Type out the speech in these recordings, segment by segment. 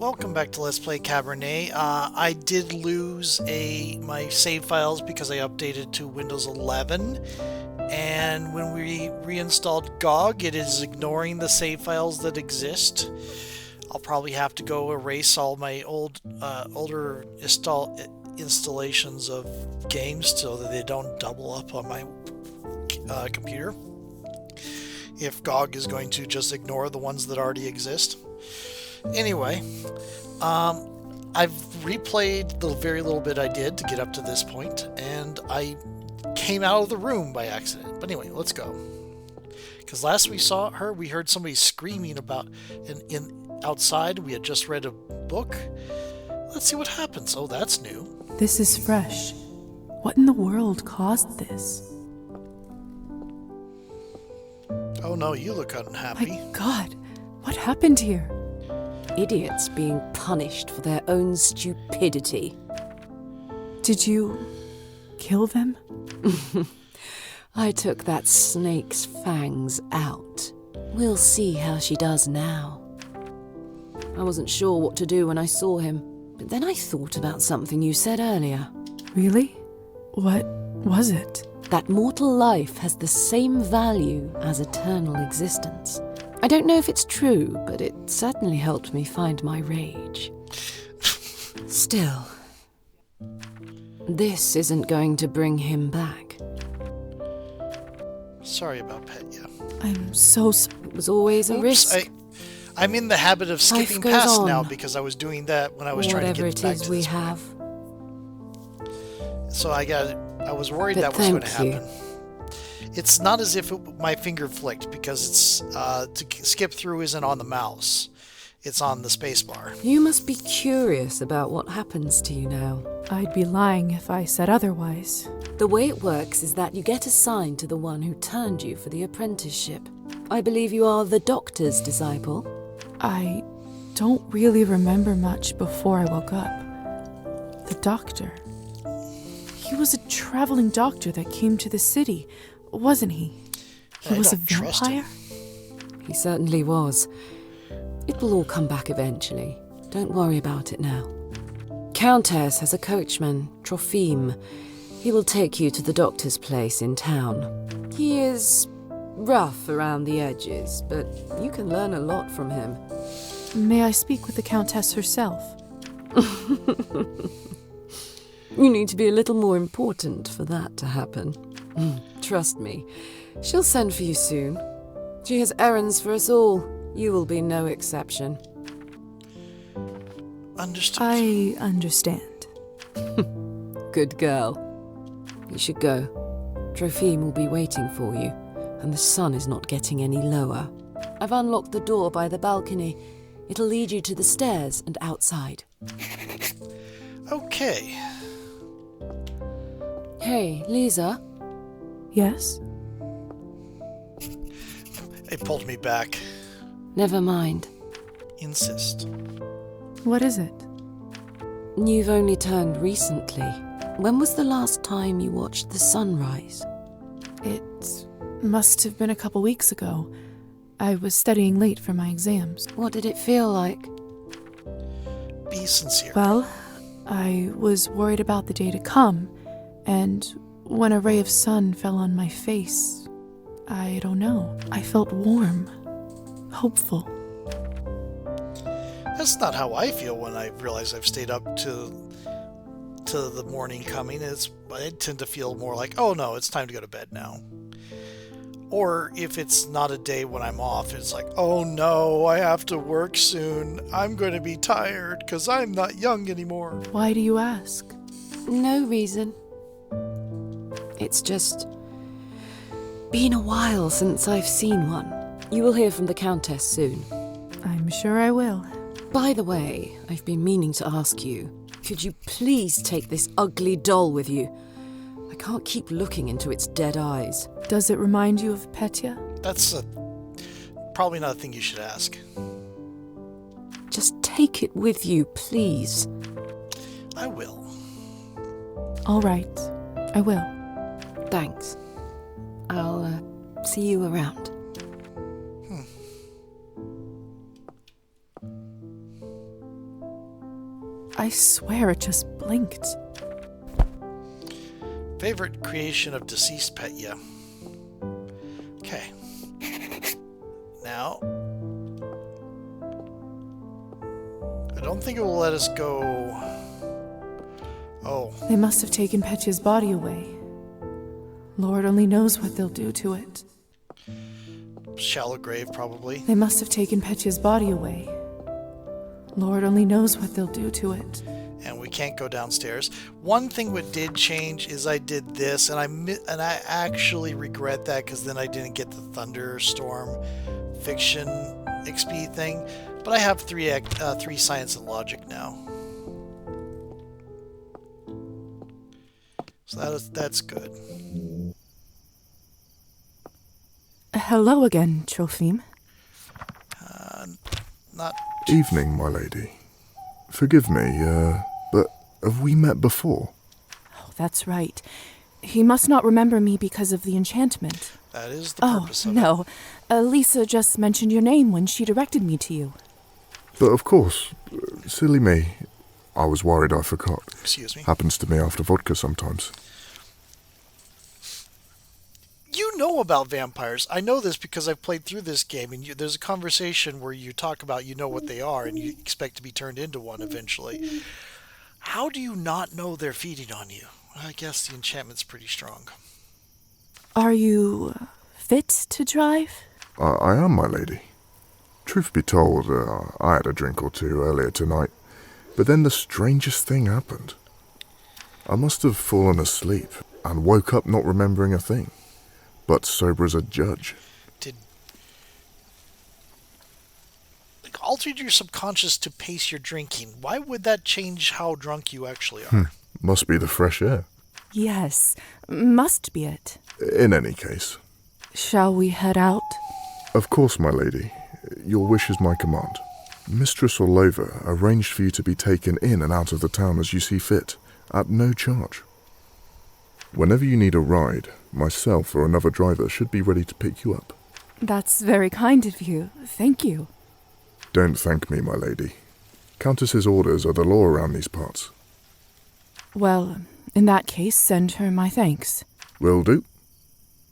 Welcome back to Let's Play Cabernet. I did lose my save files because I updated to Windows 11, and when we reinstalled GOG, it is ignoring the save files that exist. I'll probably have to go erase all my older installations of games so that they don't double up on my computer. If GOG is going to just ignore the ones that already exist. Anyway, I've replayed the very little bit I did to get up to this point, and I came out of the room by accident. But anyway, let's go. Because last we saw her, we heard somebody screaming about outside. We had just read a book. Let's see what happens. Oh, that's new. This is fresh. What in the world caused this? Oh no, you look unhappy. My God, what happened here? Idiots being punished for their own stupidity. Did you kill them? I took that snake's fangs out. We'll see how she does now. I wasn't sure what to do when I saw him, but then I thought about something you said earlier. Really? What was it? That mortal life has the same value as eternal existence. I don't know if it's true, but it certainly helped me find my rage. Still, this isn't going to bring him back. Sorry about Petya. I'm so sorry. It was always a risk. I'm in the habit of skipping Life goes past on. now because I was doing that when I was trying to get back to this point. So I was worried that was going to happen. It's not as if my finger flicked, because it's to skip through isn't on the mouse. It's on the spacebar. You must be curious about what happens to you now. I'd be lying if I said otherwise. The way it works is that you get assigned to the one who turned you for the apprenticeship. I believe you are the doctor's disciple. I don't really remember much before I woke up. The doctor. He was a traveling doctor that came to the city, wasn't he? He was a vampire? He certainly was. It will all come back eventually. Don't worry about it now. Countess has a coachman, Thrythlind. He will take you to the doctor's place in town. He is rough around the edges, but you can learn a lot from him. May I speak with the Countess herself? You need to be a little more important for that to happen. Trust me, she'll send for you soon. She has errands for us all. You will be no exception. Understood. I understand. Good girl. You should go. Thrythlind will be waiting for you, and the sun is not getting any lower. I've unlocked the door by the balcony. It'll lead you to the stairs and outside. Okay. Hey, Lisa? Yes? It pulled me back. Never mind. Insist. What is it? You've only turned recently. When was the last time you watched the sunrise? It must have been a couple weeks ago. I was studying late for my exams. What did it feel like? Be sincere. Well, I was worried about the day to come, and when a ray of sun fell on my face, I don't know. I felt warm, hopeful. That's not how I feel when I realize I've stayed up to the morning coming. I tend to feel more like, oh no, it's time to go to bed now. Or if it's not a day when I'm off, it's like, oh no, I have to work soon. I'm going to be tired because I'm not young anymore. Why do you ask? No reason. It's just been a while since I've seen one. You will hear from the Countess soon. I'm sure I will. By the way, I've been meaning to ask you, could you please take this ugly doll with you? I can't keep looking into its dead eyes. Does it remind you of Petya? That's probably not a thing you should ask. Just take it with you, please. I will. All right, I will. Thanks. I'll see you around. I swear it just blinked. Favorite creation of deceased pet? Yeah. Okay. Now, I don't think it will let us go. Oh. They must have taken Petya's body away. Lord only knows what they'll do to it. Shallow grave, probably. They must have taken Petya's body away. Lord only knows what they'll do to it. And we can't go downstairs. One thing what did change is I did this, and I actually regret that because then I didn't get the thunderstorm fiction XP thing. But I have three science and logic now, so that's good. Hello again, Trophim. Not Evening, my lady. Forgive me, but have we met before? Oh, that's right. He must not remember me because of the enchantment. that is the purpose of no. Lisa just mentioned your name when she directed me to you. But of course, silly me. I was worried I forgot. it. Excuse me. Happens to me after vodka sometimes. You know about vampires. I know this because I've played through this game, and there's a conversation where you talk about you know what they are, and you expect to be turned into one eventually. How do you not know they're feeding on you? I guess the enchantment's pretty strong. Are you fit to drive? I am, my lady. Truth be told, I had a drink or two earlier tonight, but then the strangest thing happened. I must have fallen asleep and woke up not remembering a thing, but sober as a judge. Altered your subconscious to pace your drinking. Why would that change how drunk you actually are? Must be the fresh air. Yes, must be it. In any case. Shall we head out? Of course, my lady. Your wish is my command. Mistress Orlova arranged for you to be taken in and out of the town as you see fit, at no charge. Whenever you need a ride, myself or another driver should be ready to pick you up. That's very kind of you. Thank you. Don't thank me, my lady. Countess's orders are the law around these parts. Well, in that case, send her my thanks. Will do.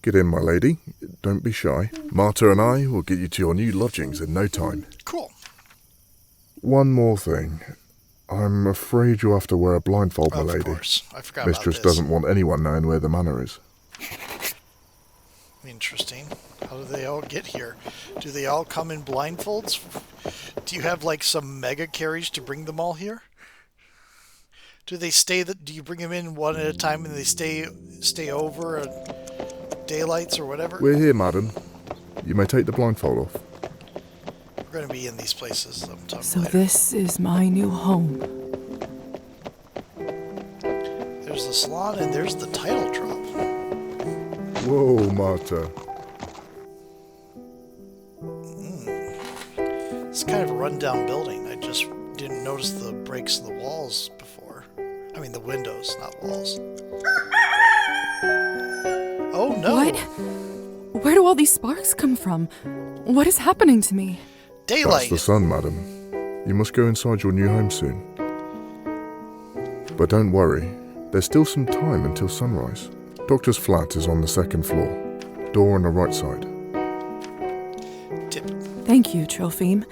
Get in, my lady. Don't be shy. Marta and I will get you to your new lodgings in no time. Cool. One more thing. I'm afraid you'll have to wear a blindfold, my lady. Of course. I forgot Mistress about this. doesn't want anyone knowing where the manor is. Interesting. How do they all get here? Do they all come in blindfolds? Do you have like some mega carriage to bring them all here? Do they stay? Do you bring them in one at a time and they stay over at daylights or whatever? We're here, madam. You may take the blindfold off. We're going to be in these places sometime So later. this is my new home. There's the salon and there's the title drop. Whoa, Marta. It's kind of a rundown building. I just didn't notice the breaks in the walls before. I mean the windows, not walls. Oh no! What? Where do all these sparks come from? What is happening to me? That's Daylight! the sun, madam. You must go inside your new home soon. But don't worry. There's still some time until sunrise. Doctor's flat is on the second floor. Door on the right side. Tip. Thank you, Trophim.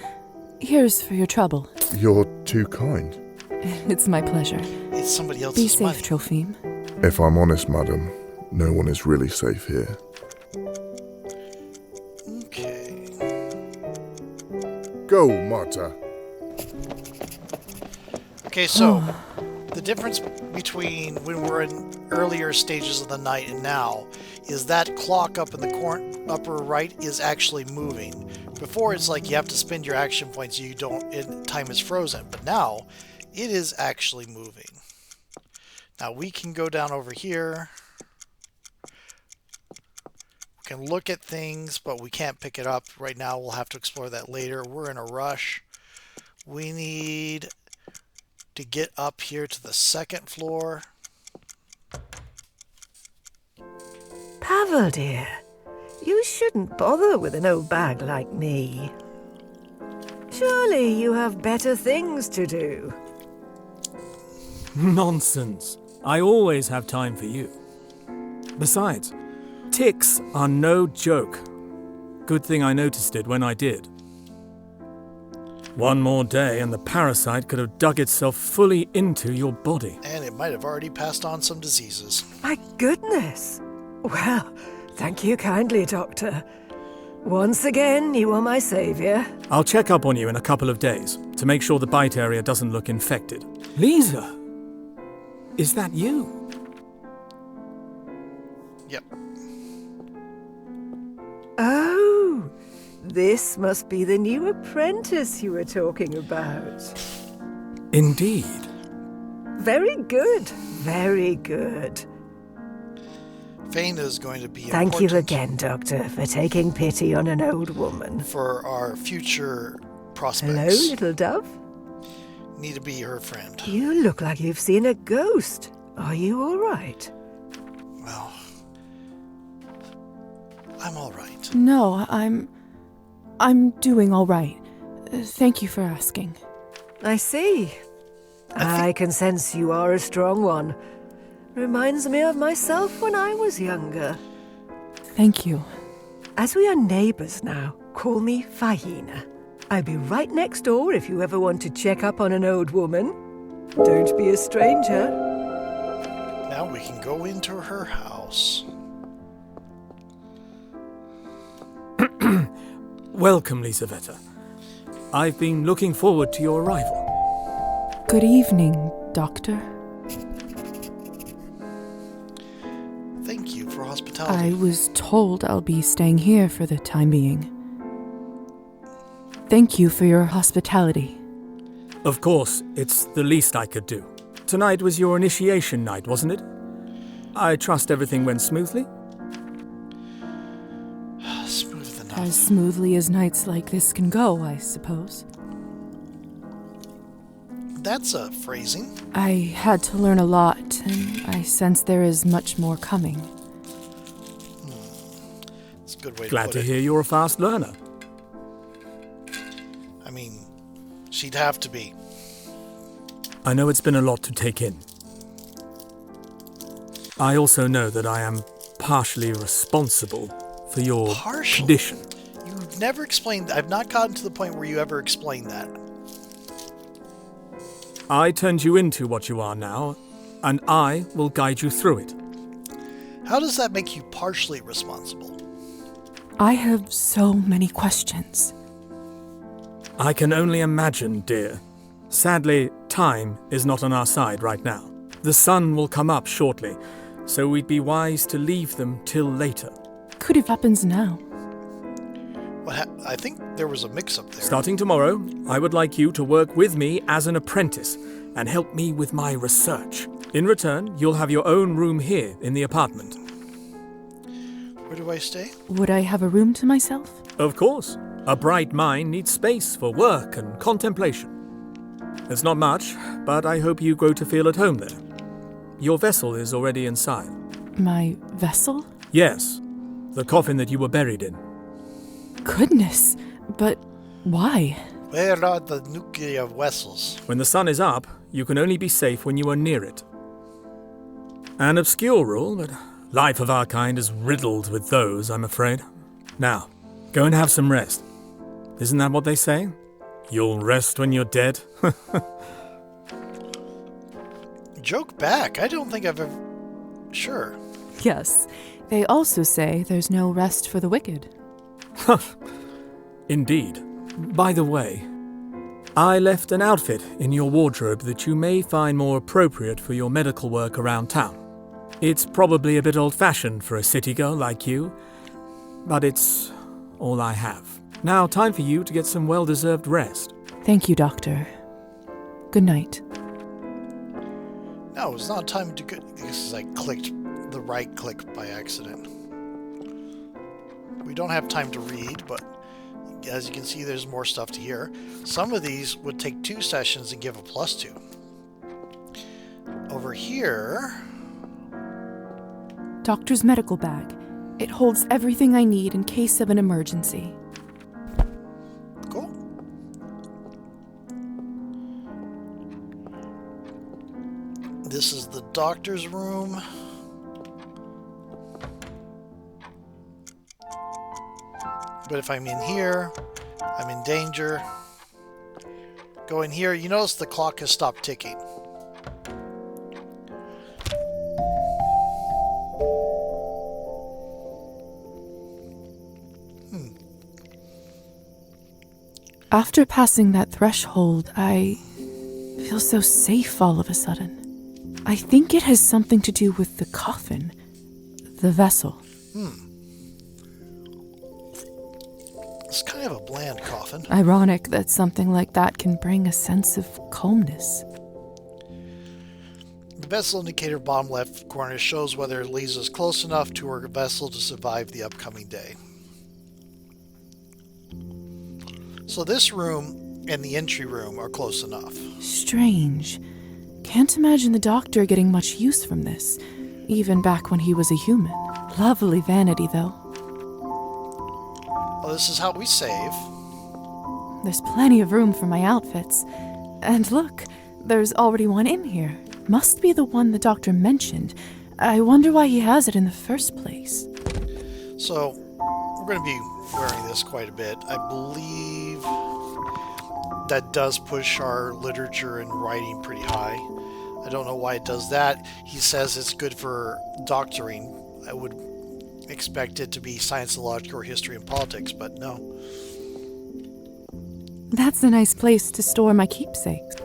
Here's for your trouble. You're too kind. It's my pleasure. It's somebody Be else's safe, money. Trophim. If I'm honest, madam, no one is really safe here. Okay. Go, Marta. Okay, so the difference between when we're in earlier stages of the night and now is that clock up in the upper right is actually moving. Before it's like you have to spend your action points, you don't, time is frozen, but now it is actually moving. Now we can go down over here. We can look at things, but we can't pick it up right now. We'll have to explore that later. We're in a rush. We need to get up here to the second floor. Pavel, dear, you shouldn't bother with an old bag like me. Surely you have better things to do. Nonsense. I always have time for you. Besides, ticks are no joke. Good thing I noticed it when I did. One more day and the parasite could have dug itself fully into your body. And it might have already passed on some diseases. My goodness. Well, thank you kindly, Doctor. Once again, you are my saviour. I'll check up on you in a couple of days to make sure the bite area doesn't look infected. Lisa! Is that you? Yep. Oh, this must be the new apprentice you were talking about. Indeed. Very good, very good. Fane is going to be Thank you important again, Doctor, for taking pity on an old woman. for our future Hello, prospects. little dove. Need to be her friend. You look like you've seen a ghost. Are you all right? Well, I'm all right. No, I'm doing all right. Thank you for asking. I see. I can sense you are a strong one. Reminds me of myself when I was younger. Thank you. As we are neighbours now, call me Fahina. I'll be right next door if you ever want to check up on an old woman. Don't be a stranger. Now we can go into her house. Welcome, Lisaveta. I've been looking forward to your arrival. Good evening, Doctor. Thank you for I hospitality. was told I'll be staying here for the time being. Thank you for your hospitality. Of course, it's the least I could do. Tonight was your initiation night, wasn't it? I trust everything went smoothly? Smoother than As nothing. smoothly as nights like this can go, I suppose. That's a phrasing. I had to learn a lot, and I sense there is much more coming. It's a good way Glad to to put hear you're a fast learner. it. I mean, she'd have to be. I know it's been a lot to take in. I also know that I am partially responsible for your Partially? condition. You've never explained. I've not gotten to the point where you ever explained that. I turned you into what you are now, and I will guide you through it. How does that make you partially responsible? I have so many questions. I can only imagine, dear. Sadly, time is not on our side right now. The sun will come up shortly, so we'd be wise to leave them till later. Could have happens now. I think there was a mix-up there. Starting tomorrow, I would like you to work with me as an apprentice and help me with my research. In return, you'll have your own room here in the apartment. Where do I stay? Would I have a room to myself? Of course, a bright mind needs space for work and contemplation. It's not much, but I hope you grow to feel at home there. Your vessel is already inside. My vessel? Yes, the coffin that you were buried in. Goodness, but why? Where are the nuclear vessels? When the sun is up, you can only be safe when you are near it. An obscure rule, but life of our kind is riddled with those, I'm afraid. Now, go and have some rest. Isn't that what they say? You'll rest when you're dead? Joke back. I don't think I've ever... Sure. Yes, they also say there's no rest for the wicked. Indeed. By the way, I left an outfit in your wardrobe that you may find more appropriate for your medical work around town. It's probably a bit old-fashioned for a city girl like you, but it's all I have. Now, time for you to get some well-deserved rest. Thank you, Doctor. Good night. No, it's not time to go... This is I clicked the right click by accident. We don't have time to read, but as you can see, there's more stuff to hear. Some of these would take 2 sessions and give a +2. Over here... Doctor's medical bag. It holds everything I need in case of an emergency. Cool. This is the doctor's room. But if I'm in here, I'm in danger. Go in here. You notice the clock has stopped ticking. After passing that threshold, I feel so safe all of a sudden. I think it has something to do with the coffin, the vessel. It's kind of a bland coffin. Ironic that something like that can bring a sense of calmness. The vessel indicator bottom left corner shows whether Lisa is close enough to her vessel to survive the upcoming day. So this room and the entry room are close enough. Strange. Can't imagine the doctor getting much use from this, even back when he was a human. Lovely vanity, though. Well, this is how we save. There's plenty of room for my outfits. And look, there's already one in here. Must be the one the doctor mentioned. I wonder why he has it in the first place. So, we're going to be wearing this quite a bit. I believe that does push our literature and writing pretty high. I don't know why it does that. He says it's good for doctoring. I would expect it to be science, logic, or history and politics, but no. That's a nice place to store my keepsakes.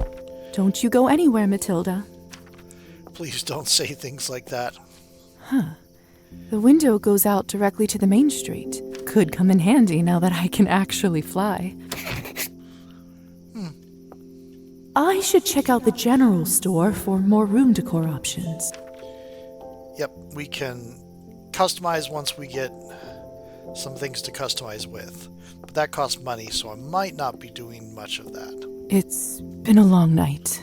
Don't you go anywhere, Matilda. Please don't say things like that. The window goes out directly to the main street. Could come in handy now that I can actually fly. I should check out the general store for more room decor options. Yep, we can customize once we get some things to customize with. But that costs money, so I might not be doing much of that. It's been a long night.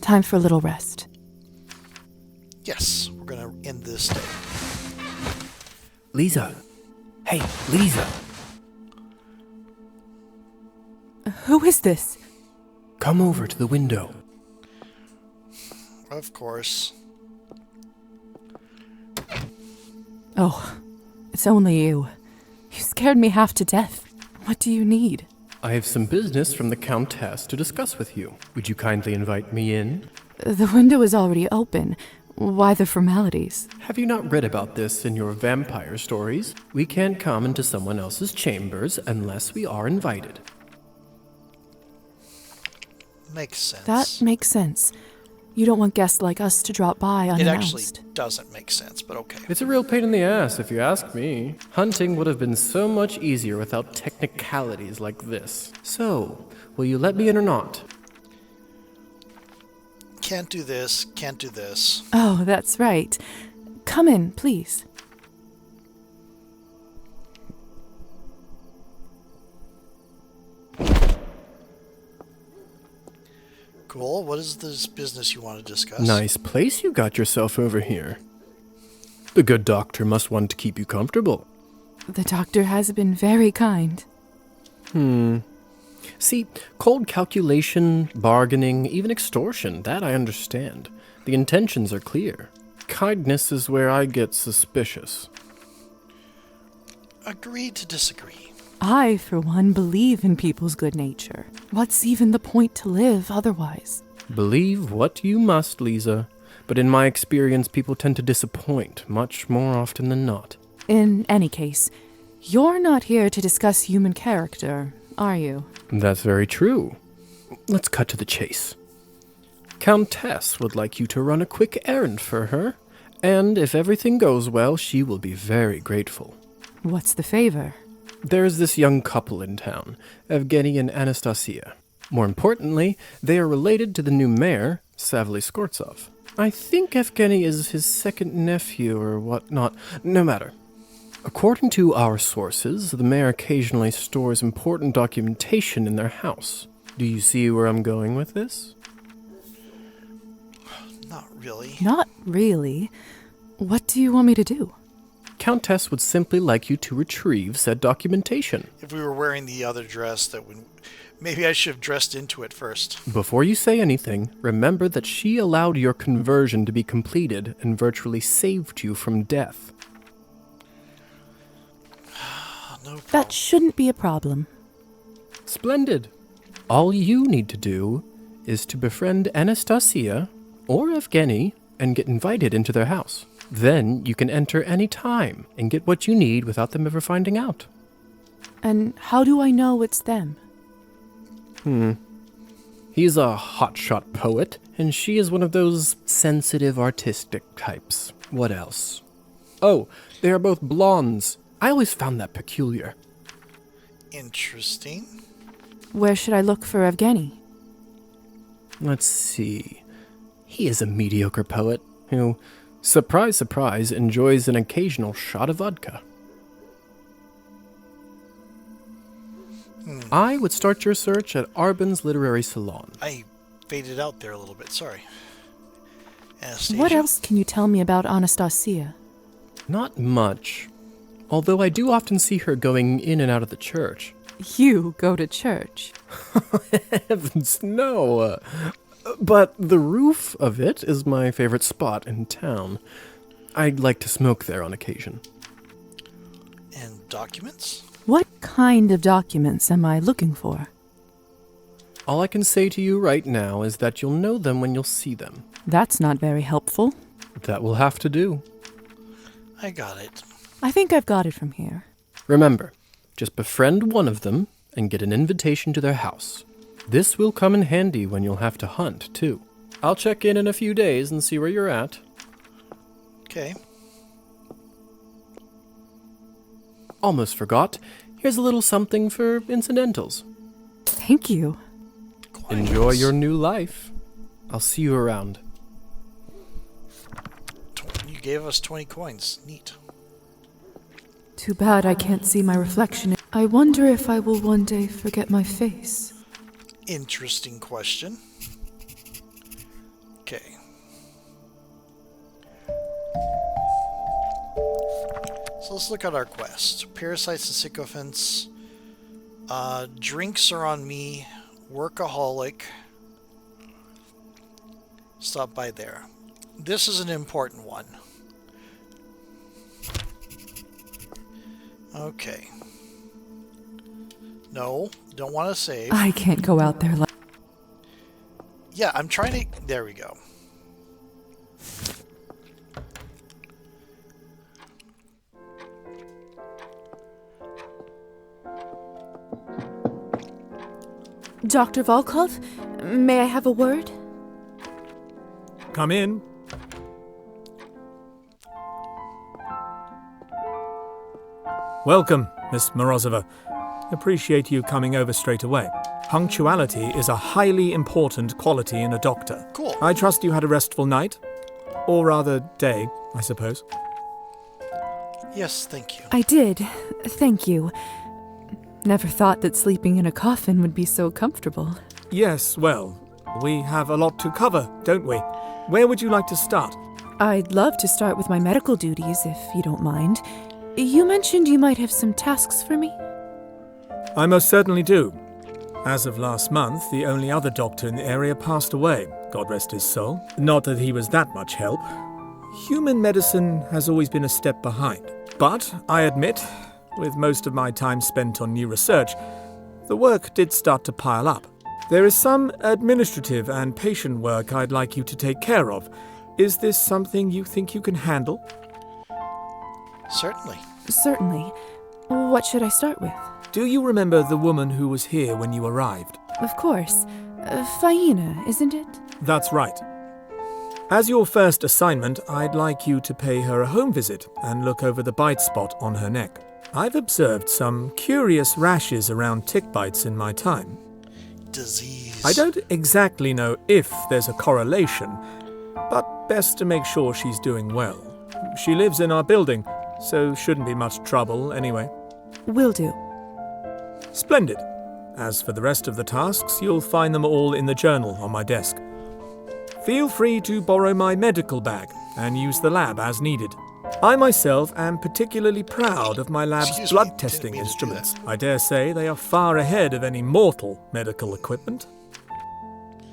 Time for a little rest. Yes, we're going to end this day. Lisa. Hey, Lisa. Who is this? Come over to the window. Of course. Oh, it's only you. You scared me half to death. What do you need? I have some business from the Countess to discuss with you. Would you kindly invite me in? The window is already open. Why the formalities? Have you not read about this in your vampire stories? We can't come into someone else's chambers unless we are invited. Makes sense. That makes sense. You don't want guests like us to drop by It unannounced. actually doesn't make sense, but okay. It's a real pain in the ass, if you ask me. Hunting would have been so much easier without technicalities like this. So, will you let me in or not? Can't do this, can't do this. Oh, that's right. Come in, please. Cool. What is this business you want to discuss? Nice place you got yourself over here. The good doctor must want to keep you comfortable. The doctor has been very kind. See, cold calculation, bargaining, even extortion, that I understand. The intentions are clear. Kindness is where I get suspicious. Agree to disagree. I, for one, believe in people's good nature. What's even the point to live otherwise? Believe what you must, Lisa. But in my experience, people tend to disappoint much more often than not. In any case, you're not here to discuss human character, are you? That's very true. Let's cut to the chase. Countess would like you to run a quick errand for her, and if everything goes well, she will be very grateful. What's the favor? There's this young couple in town, Evgeny and Anastasia. More importantly, they are related to the new mayor, Savely Skortsov. I think Evgeny is his second nephew or whatnot. No matter. According to our sources, the mayor occasionally stores important documentation in their house. Do you see where I'm going with this? Not really. Not really. What do you want me to do? Countess would simply like you to retrieve said documentation. If we were wearing the other dress, that would Maybe I should have dressed into it first. Before you say anything, remember that she allowed your conversion to be completed and virtually saved you from death. No problem. That shouldn't be a problem. Splendid. All you need to do is to befriend Anastasia or Evgeny and get invited into their house. Then you can enter any time and get what you need without them ever finding out. And how do I know it's them? He's a hotshot poet, and she is one of those sensitive, artistic types. What else? Oh, they are both blondes. I always found that peculiar. Interesting. Where should I look for Evgeny? Let's see. He is a mediocre poet who, surprise, surprise, enjoys an occasional shot of vodka. I would start your search at Arbon's Literary Salon. I faded out there a little bit, sorry. Anastasia? What else can you tell me about Anastasia? Not much. Although I do often see her going in and out of the church. You go to church. Heavens, no. But the roof of it is my favorite spot in town. I'd like to smoke there on occasion. And documents? What kind of documents am I looking for? All I can say to you right now is that you'll know them when you'll see them. That's not very helpful. That will have to do. I got it. I think I've got it from here. Remember, just befriend one of them and get an invitation to their house. This will come in handy when you'll have to hunt, too. I'll check in a few days and see where you're at. Okay. Almost forgot. Here's a little something for incidentals. Thank you. Enjoy your new life. I'll see you around. You gave us 20 coins. Neat. Too bad I can't see my reflection. I wonder if I will one day forget my face. Interesting question. Okay. So let's look at our quest. Parasites and sycophants. Drinks are on me. Workaholic. Stop by there. This is an important one. Okay. No, don't want to save. I can't go out there like... Yeah, I'm trying to... There we go. Dr. Volkov, may I have a word? Come in. Welcome, Miss Morozova. Appreciate you coming over straight away. Punctuality is a highly important quality in a doctor. Cool. I trust you had a restful night. Or rather, day, I suppose. Yes, thank you. I did. Thank you. Never thought that sleeping in a coffin would be so comfortable. Yes, well, we have a lot to cover, don't we? Where would you like to start? I'd love to start with my medical duties, if you don't mind. You mentioned you might have some tasks for me? I most certainly do. As of last month, the only other doctor in the area passed away, God rest his soul. Not that he was that much help. Human medicine has always been a step behind. But, I admit, with most of my time spent on new research, the work did start to pile up. There is some administrative and patient work I'd like you to take care of. Is this something you think you can handle? Certainly. Certainly. What should I start with? Do you remember the woman who was here when you arrived? Of course. Faina, isn't it? That's right. As your first assignment, I'd like you to pay her a home visit and look over the bite spot on her neck. I've observed some curious rashes around tick bites in my time. Disease. I don't exactly know if there's a correlation, but best to make sure she's doing well. She lives in our building, so shouldn't be much trouble anyway. Will do. Splendid. As for the rest of the tasks, you'll find them all in the journal on my desk. Feel free to borrow my medical bag and use the lab as needed. I myself am particularly proud of my lab's Excuse me, blood didn't testing mean to do that. instruments. I dare say they are far ahead of any mortal medical equipment.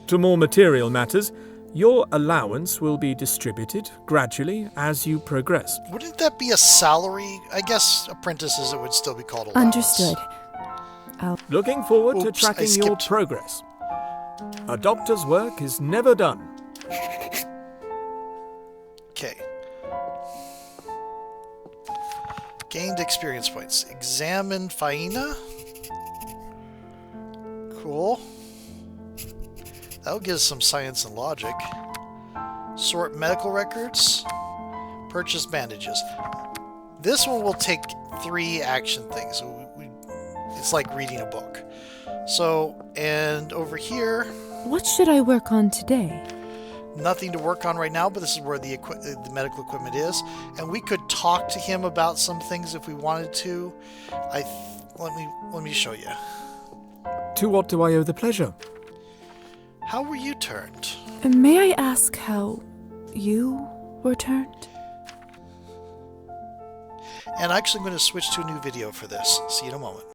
To more material matters, your allowance will be distributed gradually as you progress. Wouldn't that be a salary? I guess apprentices, it would still be called allowance. Understood. Looking forward to Oops, I tracking your skipped. progress. A doctor's work is never done. Okay. Gained experience points. Examine Faina. Cool. That'll give us some science and logic. Sort medical records. Purchase bandages. This one will take 3 action things. It's like reading a book. So, and over here, What should I work on today? nothing to work on right now, but this is where the medical equipment is, and we could talk to him about some things if we wanted to. Let me show you. To what do I owe the pleasure? How were you turned? May I ask how you were turned? And actually, I'm going to switch to a new video for this. See you in a moment.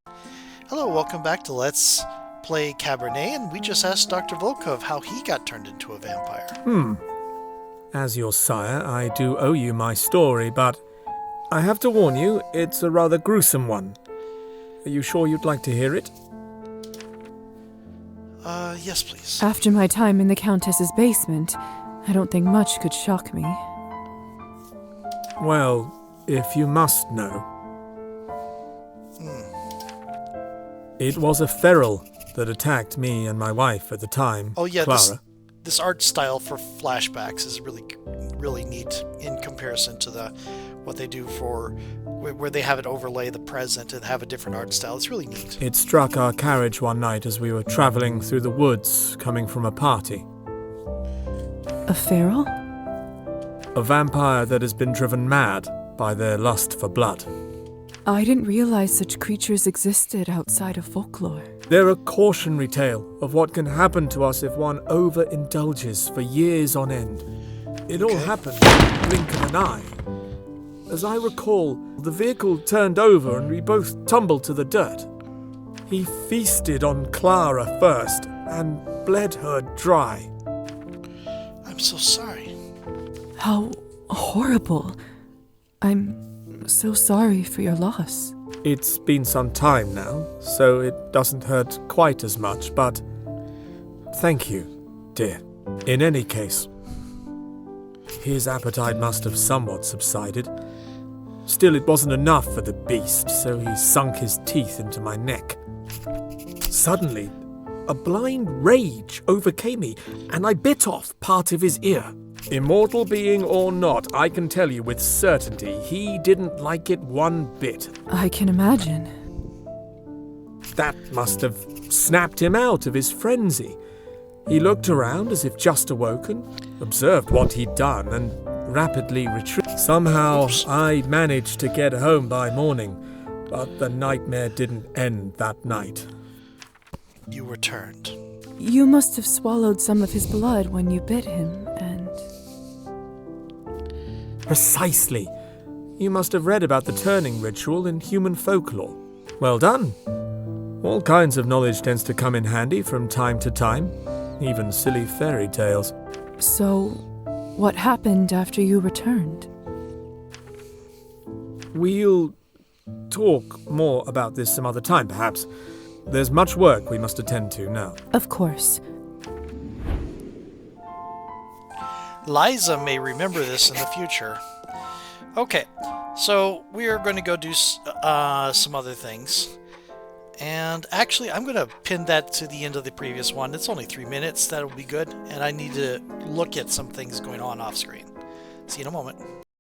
Hello, welcome back to Let's Play Cabernet, and we just asked Dr. Volkov how he got turned into a vampire. As your sire, I do owe you my story, but I have to warn you, it's a rather gruesome one. Are you sure you'd like to hear it? Yes, please. After my time in the Countess's basement, I don't think much could shock me. Well, if you must know. It was a feral that attacked me and my wife at the time, Oh yeah, Clara. this art style for flashbacks is really neat in comparison to what they do for where they have it overlay the present and have a different art style. It's really neat. It struck our carriage one night as we were travelling through the woods, coming from a party. A feral? A vampire that has been driven mad by their lust for blood. I didn't realize such creatures existed outside of folklore. They're a cautionary tale of what can happen to us if one overindulges for years on end. It all happened in the blink of an eye. As I recall, the vehicle turned over and we both tumbled to the dirt. He feasted on Clara first and bled her dry. I'm so sorry. How horrible. I'm so sorry for your loss. It's been some time now, so it doesn't hurt quite as much, but thank you, dear. In any case, his appetite must have somewhat subsided. Still, it wasn't enough for the beast, so he sunk his teeth into my neck. Suddenly, a blind rage overcame me, and I bit off part of his ear. Immortal being or not, I can tell you with certainty he didn't like it one bit. I can imagine. That must have snapped him out of his frenzy. He looked around as if just awoken, observed what he'd done, and rapidly retreated. Somehow, I managed to get home by morning, but the nightmare didn't end that night. You were turned. You must have swallowed some of his blood when you bit him, and... Precisely. You must have read about the turning ritual in human folklore. Well done. All kinds of knowledge tends to come in handy from time to time, even silly fairy tales. So, what happened after you returned? We'll talk more about this some other time, perhaps. There's much work we must attend to now. Of course. Liza may remember this in the future. Okay, so we are going to go do some other things. And actually, I'm going to pin that to the end of the previous one. It's only 3 minutes. That'll be good. And I need to look at some things going on off screen. See you in a moment.